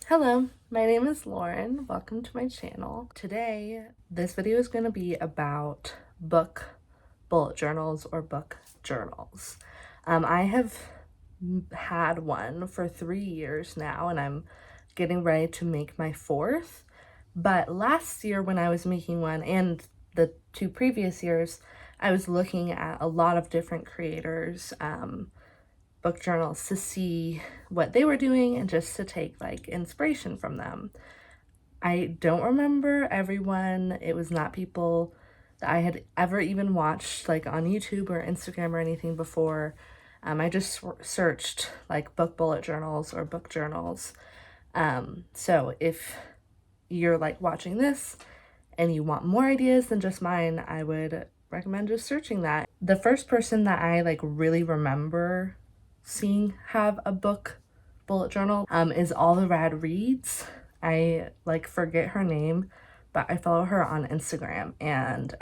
Hello, my name is Lauren. Welcome to my channel. Today, this video is going to be about book bullet journals or book journals. I have had one for 3 years now, and I'm getting ready to make my 4th. But last year when I was making one, and the 2 previous years, I was looking at a lot of different creators, book journals to see what they were doing and just to take like inspiration from them. I don't remember everyone. It was not people that I had ever even watched like on YouTube or Instagram or anything before. I just searched like book bullet journals or book journals. So if you're like watching this and you want more ideas than just mine, I would recommend just searching that. The first person that I like really remember seeing have a book bullet journal is All the Rad Reads. I like forget her name, but I follow her on Instagram, and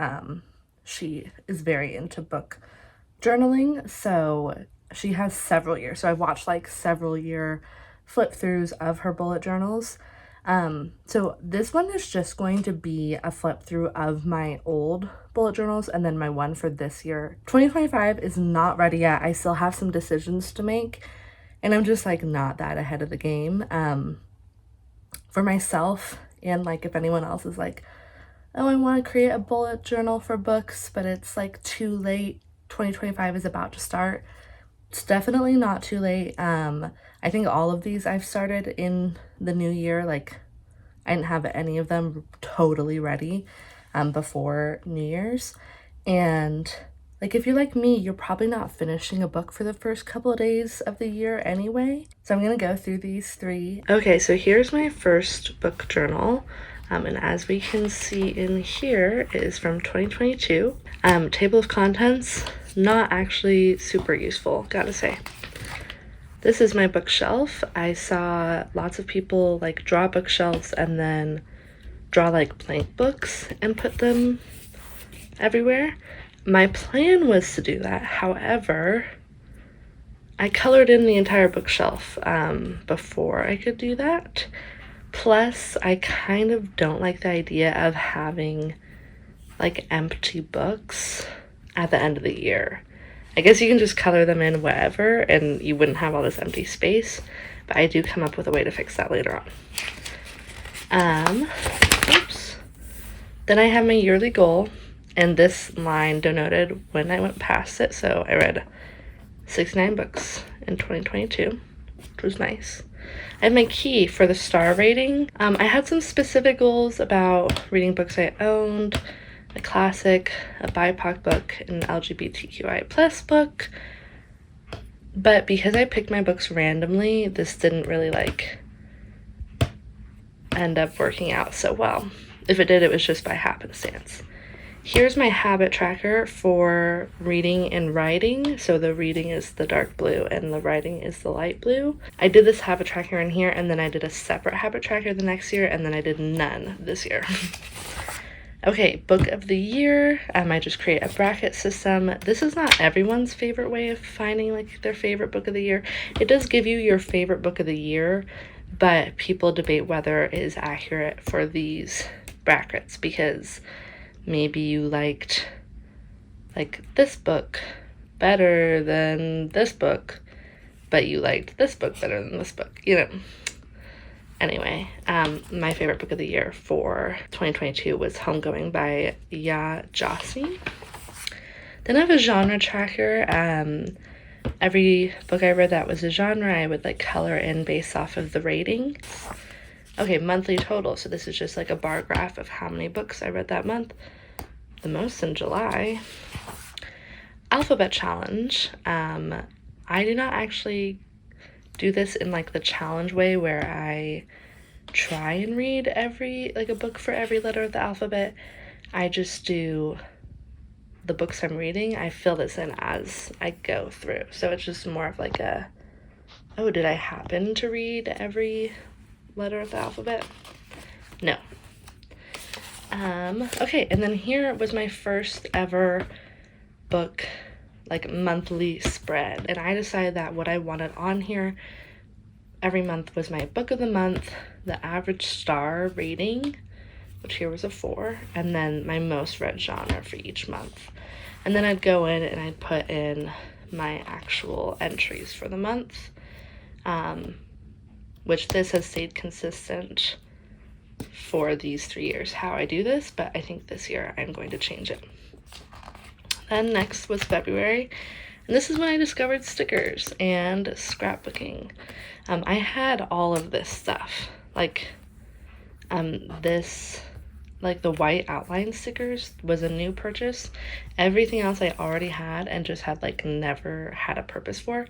she is very into book journaling. So she has several years. So I watched like several year flip throughs of her bullet journals. So this one is just going to be a flip through of my old bullet journals and then my one for this year. 2025 is not ready yet. I still have some decisions to make, and I'm just like not that ahead of the game. For myself, and like if anyone else is like, oh, I want to create a bullet journal for books, but it's like too late. 2025 is about to start. It's definitely not too late. I think all of these I've started in the new year. Like I didn't have any of them totally ready before New Year's. And like if you're like me, you're probably not finishing a book for the first couple of days of the year anyway. So I'm gonna go through these 3. Okay, so here's my first book journal. And as we can see in here, it is from 2022. Table of contents, not actually super useful, gotta say. This is my bookshelf. I saw lots of people like draw bookshelves and then draw like blank books and put them everywhere. My plan was to do that. However, I colored in the entire bookshelf before I could do that. Plus, I kind of don't like the idea of having like empty books at the end of the year. I guess you can just color them in whatever and you wouldn't have all this empty space, but I do come up with a way to fix that later on. Oops. Then I have my yearly goal, and this line denoted when I went past it, so I read 69 books in 2022, which was nice. I have my key for the star rating. I had some specific goals about reading books I owned, a classic, a BIPOC book, an LGBTQI plus book. But because I picked my books randomly, this didn't really like end up working out so well. If it did, it was just by happenstance. Here's my habit tracker for reading and writing. So the reading is the dark blue and the writing is the light blue. I did this habit tracker in here, and then I did a separate habit tracker the next year, and then I did none this year. Okay, book of the year. I just create a bracket system. This is not everyone's favorite way of finding like their favorite book of the year. It does give you your favorite book of the year, but people debate whether it is accurate for these brackets because maybe you liked like this book better than this book, but you liked this book better than this book, you know. Anyway, my favorite book of the year for 2022 was Homegoing by YANAtheartist. Then I have a genre tracker. Every book I read that was a genre, I would like color in based off of the rating. Okay, monthly total. So this is just like a bar graph of how many books I read that month. The most in July. Alphabet challenge. I do not actually do this in like the challenge way where I try and read a book for every letter of the alphabet. I just do the books I'm reading. I fill this in as I go through. So it's just more of like a, oh, did I happen to read every letter of the alphabet? No. Okay, and then here was my first ever book like monthly spread, and I decided that what I wanted on here every month was my book of the month, the average star rating, which here was a 4, and then my most read genre for each month. And then I'd go in and I'd put in my actual entries for the month, which this has stayed consistent for these 3 years how I do this, but I think this year I'm going to change it. Then next was February, and this is when I discovered stickers and scrapbooking. I had all of this stuff, like this, like the white outline stickers was a new purchase. Everything else I already had and just had like never had a purpose for,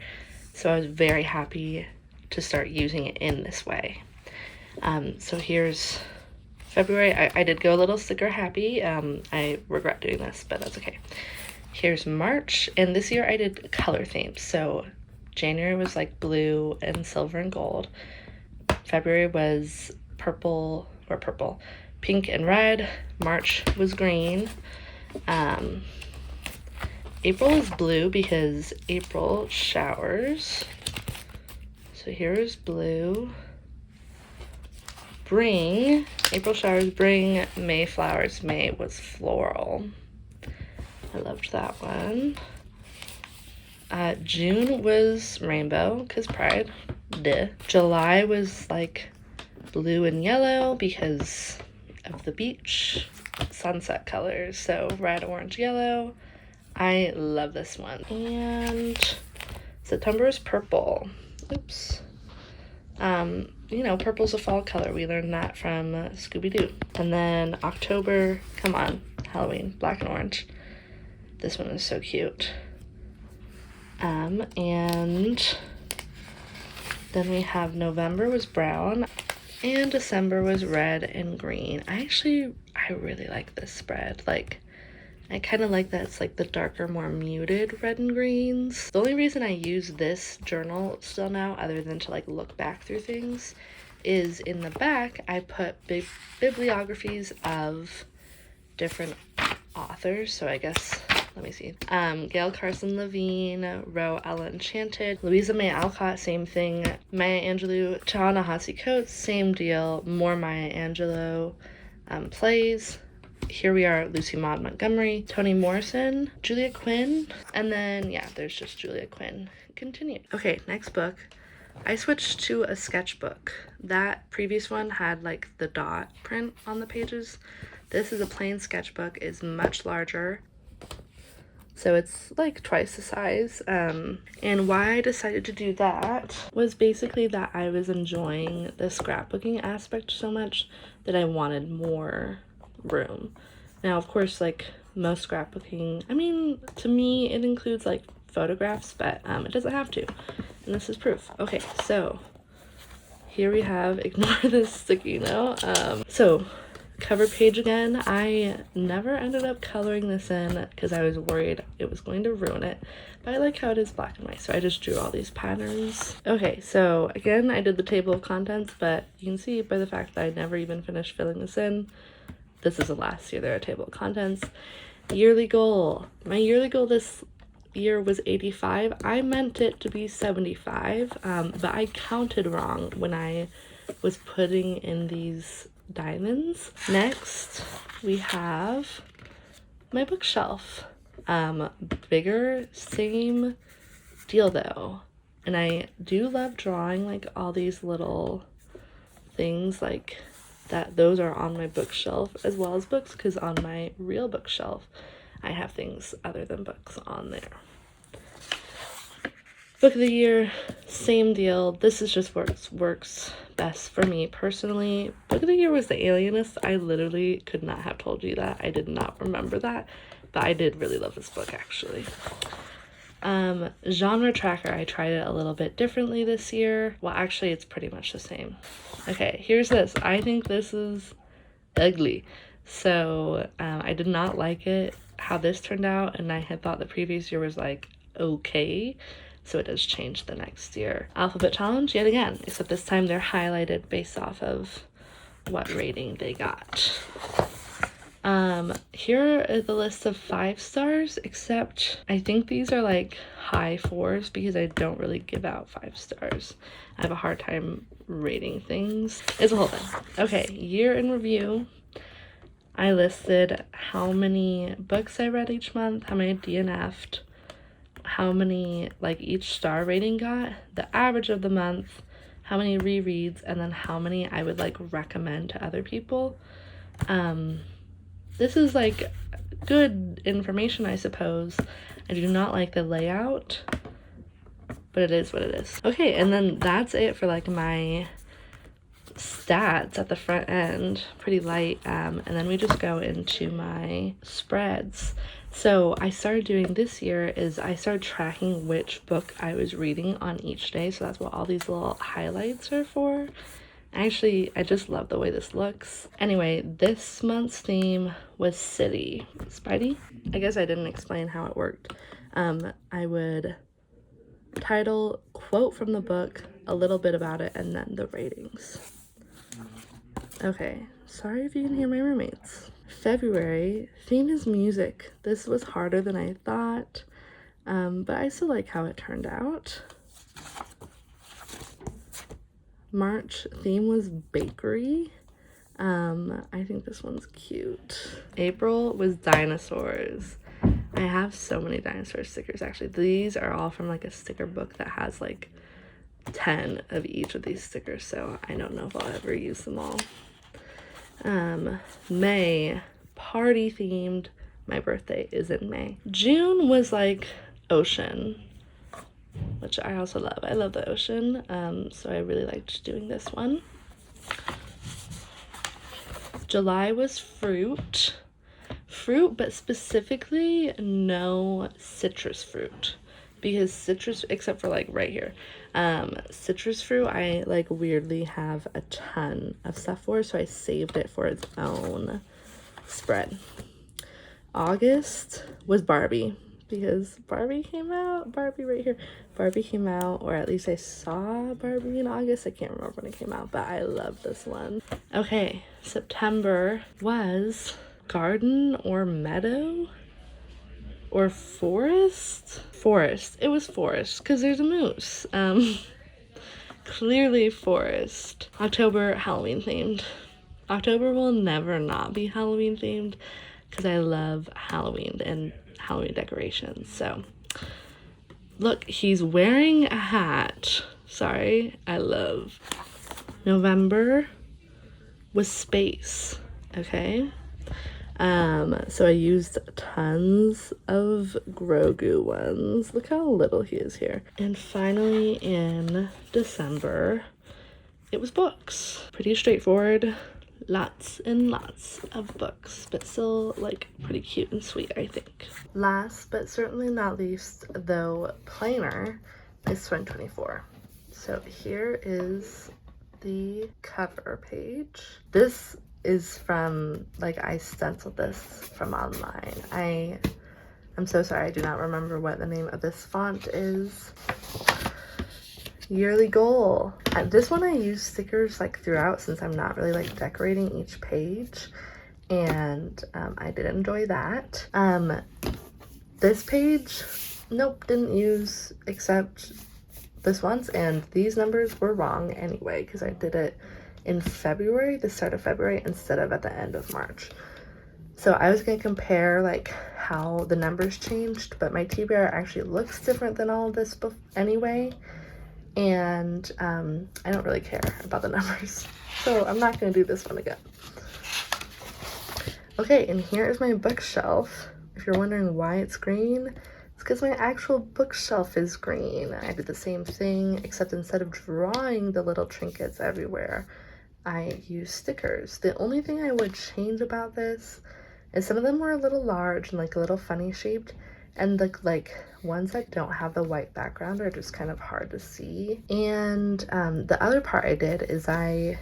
so I was very happy to start using it in this way. So here's February. I did go a little sticker happy. I regret doing this, but that's okay. Here's March, and this year I did color themes. So January was like blue and silver and gold. February was pink and red. March was green. April is blue because April showers. So here is blue. April showers, bring, May flowers. May was floral. I loved that one. June was rainbow, because pride. Duh. July was like blue and yellow because of the beach. Sunset colors, so red, orange, yellow. I love this one. And September is purple. Oops. You know, purple's a fall color. We learned that from Scooby-Doo. And then October, come on, Halloween, black and orange. This one is so cute. And then we have November was brown, and December was red and green. I really like this spread. Like, I kind of like that it's like the darker, more muted red and greens. The only reason I use this journal still now, other than to like look back through things, is in the back I put bibliographies of different authors. So I guess, let me see. Gail Carson Levine, Roe Ella Enchanted, Louisa May Alcott, same thing. Maya Angelou, Ta-Nehisi Coates, same deal. More Maya Angelou plays. Here we are, Lucy Maud Montgomery, Toni Morrison, Julia Quinn, and then, yeah, there's just Julia Quinn. Continue. Okay, next book. I switched to a sketchbook. That previous one had, like, the dot print on the pages. This is a plain sketchbook. It's much larger, so it's, like, twice the size. And why I decided to do that was basically that I was enjoying the scrapbooking aspect so much that I wanted more room. Now, of course, like most scrapbooking, I mean, to me it includes like photographs, but it doesn't have to, and this is proof. Okay, so here we have, ignore this sticky note. So cover page again. I never ended up coloring this in because I was worried it was going to ruin it, but I like how it is black and white, so I just drew all these patterns. Okay, so again, I did the table of contents, but you can see by the fact that I never even finished filling this in, this is the last year there are table of contents. Yearly goal. My yearly goal this year was 85. I meant it to be 75, but I counted wrong when I was putting in these diamonds. Next, we have my bookshelf. Bigger, same deal though. And I do love drawing like all these little things like that. Those are on my bookshelf as well as books, because on my real bookshelf I have things other than books on there. Book of the year, same deal. This is just works best for me personally. Book of the year was The Alienist. I literally could not have told you that. I did not remember that, but I did really love this book actually. Genre tracker, I tried it a little bit differently this year. Well, actually it's pretty much the same. Okay, here's this. I think this is ugly. So I did not like it how this turned out, and I had thought the previous year was like okay, so it does change the next year. Alphabet challenge yet again, except this time they're highlighted based off of what rating they got. Here are the list of 5 stars, except I think these are like high 4s because I don't really give out 5 stars. I have a hard time rating things. It's a whole thing. Okay, year in review. I listed how many books I read each month, how many DNF'd, how many like each star rating got, the average of the month, how many rereads, and then how many I would like recommend to other people. This is like good information, I suppose. I do not like the layout, but it is what it is. Okay, and then that's it for like my stats at the front end, pretty light. And then we just go into my spreads. So I started doing this year is I started tracking which book I was reading on each day. So that's what all these little highlights are for. Actually, I just love the way this looks. Anyway, this month's theme was city. Spidey? I guess I didn't explain how it worked. I would title, quote from the book, a little bit about it, and then the ratings. Okay, sorry if you can hear my roommates. February, theme is music. This was harder than I thought, but I still like how it turned out. March, theme was bakery. I think this one's cute. April was dinosaurs. I have so many dinosaur stickers, actually. These are all from like a sticker book that has like 10 of each of these stickers, so I don't know if I'll ever use them all. May, party themed. My birthday is in May. June was like ocean, which I also love. I love the ocean, so I really liked doing this one. July was fruit, but specifically no citrus fruit, because citrus, except for like right here, citrus fruit I like weirdly have a ton of stuff for, so I saved it for its own spread. August was Barbie, because Barbie came out. Barbie right here. Barbie came out, or at least I saw Barbie in August. I can't remember when it came out, but I love this one. Okay, September was garden or meadow or forest? Forest. It was forest because there's a moose. Clearly forest. October, Halloween themed. October will never not be Halloween themed because I love Halloween and Halloween decorations. So look, he's wearing a hat. Sorry, I love. November was space. Okay, so I used tons of Grogu ones. Look how little he is here. And finally in December it was books. Pretty straightforward. Lots and lots of books, but still like pretty cute and sweet, I think. Last but certainly not least, though plainer, is SYrn 24. So here is the cover page. This is from, like, I stenciled this from online. I'm so sorry, I do not remember what the name of this font is. Yearly goal. This one I use stickers like throughout since I'm not really like decorating each page, and I did enjoy that. This page, nope, didn't use except this once, and these numbers were wrong anyway because I did it in February, the start of February, instead of at the end of March. So I was going to compare like how the numbers changed, but my T-bear actually looks different than all of this anyway. And I don't really care about the numbers, so I'm not going to do this one again. Okay, and here is my bookshelf. If you're wondering why it's green, it's because my actual bookshelf is green. I did the same thing, except instead of drawing the little trinkets everywhere, I used stickers. The only thing I would change about this is some of them were a little large and like a little funny shaped, and like ones that don't have the white background are just kind of hard to see. And the other part I did is I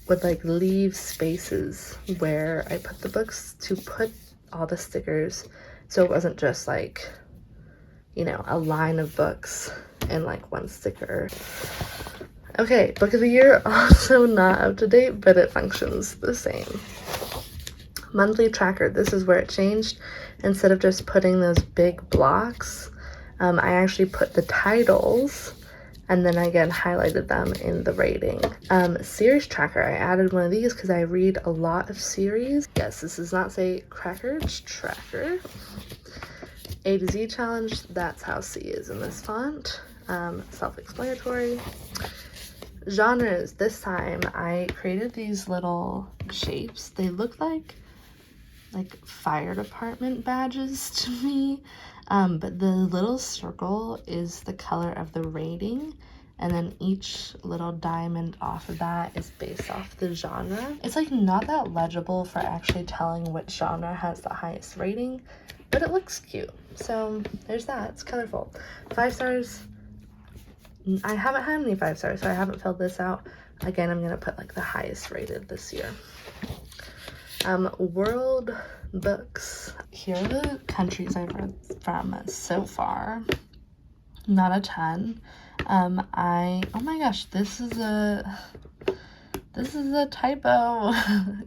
would like leave spaces where I put the books to put all the stickers, so it wasn't just like, you know, a line of books and like one sticker. Okay, book of the year, also not up to date, but it functions the same. monthly tracker. This is where it changed. Instead of just putting those big blocks, I actually put the titles and then again highlighted them in the rating. Series tracker, I added one of these because I read a lot of series. Yes, this does not say cracker, it's tracker. A to Z challenge, that's how C is in this font. Self-explanatory. Genres, this time I created these little shapes. They look like fire department badges to me, but the little circle is the color of the rating, and then each little diamond off of that is based off the genre. It's like not that legible for actually telling which genre has the highest rating, but it looks cute. So there's that. It's colorful. 5 stars. I haven't had any 5 stars, so I haven't filled this out. Again, I'm gonna put like the highest rated this year. World books. Here are the countries I've read from so far. Not a ton. Oh my gosh, this is a typo,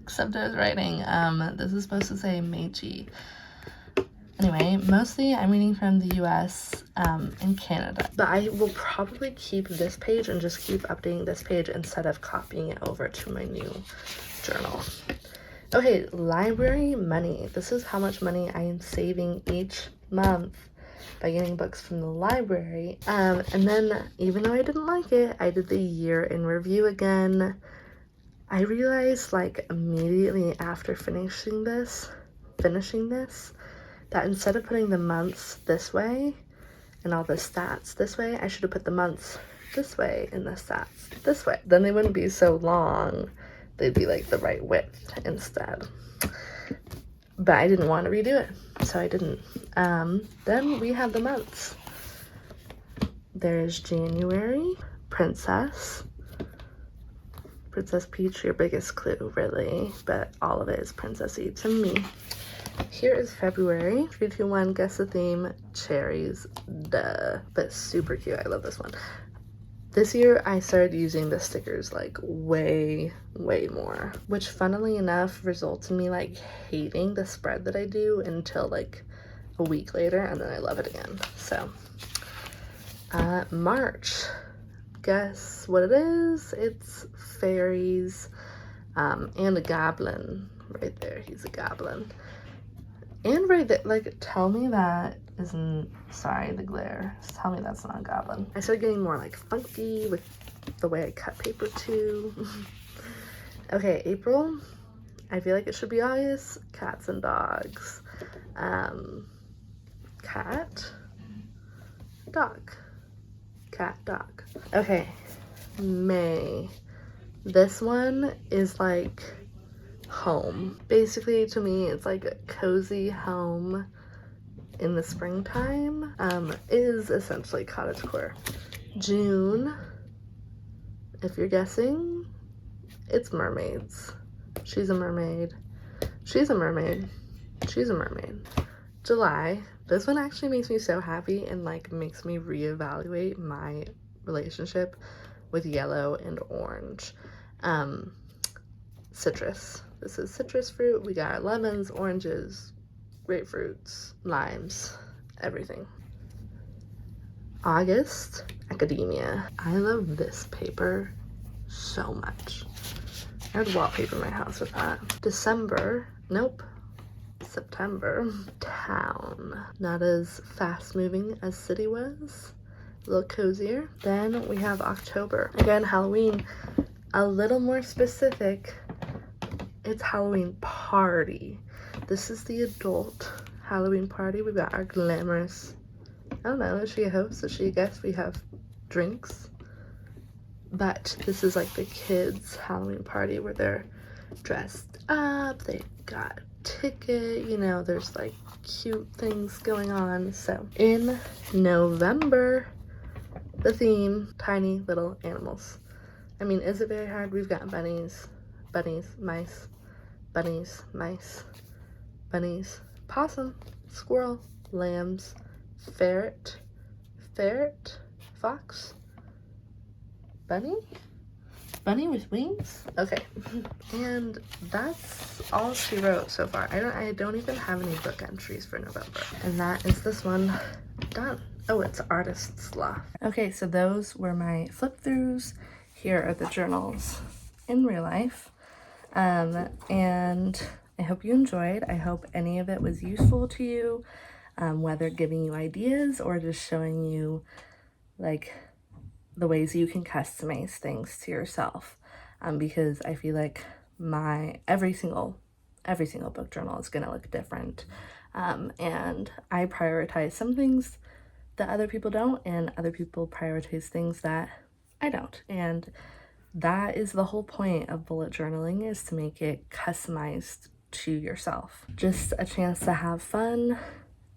except I was writing. This is supposed to say Meiji. Anyway, mostly I'm reading from the US and Canada. But I will probably keep this page and just keep updating this page instead of copying it over to my new journal. Okay, library money. This is how much money I am saving each month by getting books from the library. And then, even though I didn't like it, I did the year in review again. I realized like immediately after finishing this, that instead of putting the months this way and all the stats this way, I should have put the months this way and the stats this way. Then they wouldn't be so long. They'd be like the right width instead. But I didn't want to redo it, so I didn't. Then we have the months. There's January, Princess Peach, your biggest clue, really, but all of it is princessy to me. Here is February. 3, 2, 1, guess the theme. Cherries, duh, but super cute. I love this one. This year I started using the stickers like way more, which funnily enough results in me like hating the spread that I do until like a week later, and then I love it again. So March, guess what it is? It's fairies and a goblin right there. He's a goblin. And right there, like, tell me that isn't, sorry, the glare. Tell me that's not a goblin. I started getting more, like, funky with the way I cut paper, too. Okay, April. I feel like it should be obvious. Cats and dogs. Cat. Dog. Cat, dog. Okay, May. This one is, like, home. Basically, to me, it's like a cozy home in the springtime. Is essentially cottagecore. June, if you're guessing, it's mermaids. She's a mermaid. She's a mermaid. She's a mermaid. July, this one actually makes me so happy and like makes me reevaluate my relationship with yellow and orange. Citrus. This is citrus fruit. We got lemons, oranges, grapefruits, limes, everything. August, academia. I love this paper so much. I would wallpaper my house with that. December, nope. September, town. Not as fast moving as city was. A little cozier. Then we have October. Again, Halloween. A little more specific. It's Halloween party. This is the adult Halloween party. We've got our glamorous, I don't know, is she a host? Is she a guest? We have drinks. But this is like the kids' Halloween party where they're dressed up. They got a ticket, you know, there's like cute things going on. So in November, the theme, tiny little animals. I mean, is it very hard? We've got bunnies, mice, bunnies, mice, bunnies, possum, squirrel, lambs, ferret, fox, bunny, bunny with wings? Okay. And that's all she wrote so far. I don't even have any book entries for November. And that is this one done. Oh, it's Artist's Love. Okay, so those were my flip throughs. Here are the journals in real life. And I hope you enjoyed. I hope any of it was useful to you, whether giving you ideas or just showing you like the ways you can customize things to yourself, because I feel like my every single book journal is gonna look different, and I prioritize some things that other people don't, and other people prioritize things that I don't, and that is the whole point of bullet journaling, is to make it customized to yourself. Just a chance to have fun,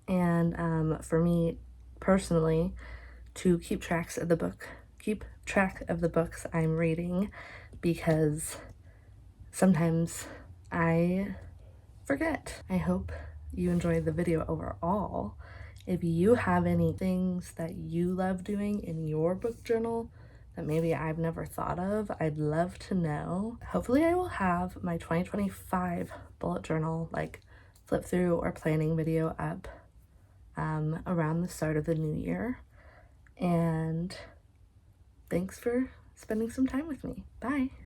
and for me personally, to keep track of the books I'm reading, because sometimes I forget. I hope you enjoyed the video overall. If you have any things that you love doing in your book journal that maybe I've never thought of, I'd love to know. Hopefully I will have my 2025 bullet journal like flip through or planning video up around the start of the new year. And thanks for spending some time with me. Bye.